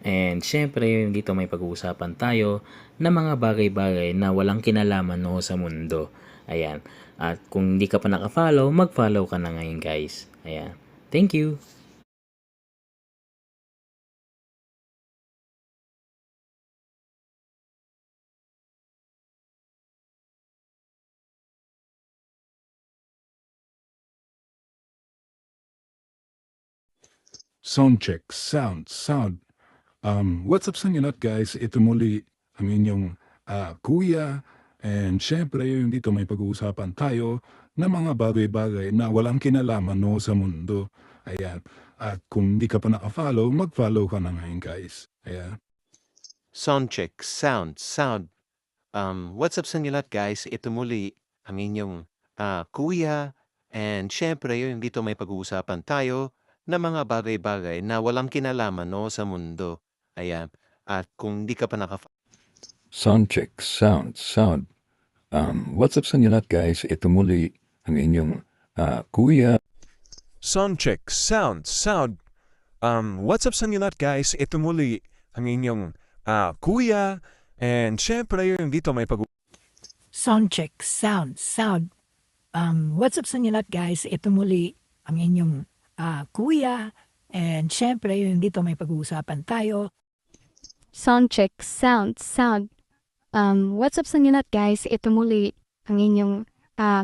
And syempre, dito may pag-uusapan tayo ng mga bagay-bagay na walang kinalaman no sa mundo. Ayan. At kung hindi ka pa naka-follow, mag-follow ka na ngayon guys. Ayan. Thank you! Sound check. Sound. What's up sa inyo lahat guys? Ito muli ang inyong kuya. And syempre, dito may pag-uusapan tayo ng mga bagay-bagay na walang kinalaman no, sa mundo. Ayan. At kung hindi ka pa naka-follow, mag-follow ka na ngayon guys. Ayan. Sound check. Sound. What's up sa inyo lahat guys? Ito muli ang inyong kuya. And syempre, dito may pag-uusapan tayo ng mga bagay-bagay na walang kinalaman no, sa mundo. Ayan. At kung di ka pa Sound check. Sound. What's up sa inyo lahat guys? Ito muli ang inyong kuya. Sound check. Sound. What's up sa inyo lahat guys? Ito muli ang inyong kuya. And syempre, dito may Sound check. Sound. What's up sa inyo lahat guys? Ito muli ang inyong kuya. And syempre, dito may pag-uusapan tayo. Sound check. Sound. What's up sa inyo lahat guys? Ito muli ang inyong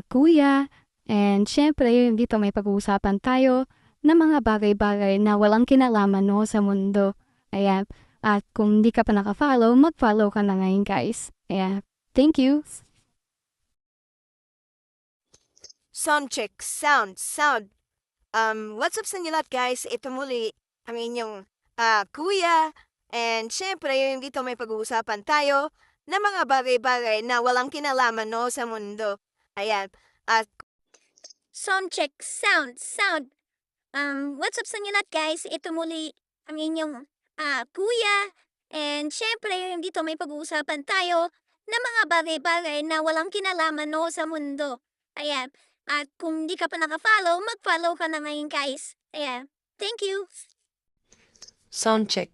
kuya. And syempre, dito may pag-uusapan tayo ng mga bagay-bagay na walang kinalaman no, sa mundo. Ayan. At kung di ka pa naka-follow, mag-follow ka na ngayon guys. Ayan. Thank you! Sound check. Sound. What's up sa inyo lahat guys? Ito muli ang inyong kuya. And syempre, dito may pag-uusapan tayo ng mga bagay-bagay na walang kinalaman no, sa mundo. Ayan. At Sound check. Sound. What's up sa inyo lahat guys? Ito muli ang inyong kuya. And syempre, dito may pag-uusapan tayo ng mga bagay-bagay na walang kinalaman no, sa mundo. Ayan. At kung di ka pa naka-follow, mag-follow ka na ngayon guys. Ayan. Thank you! Sound check.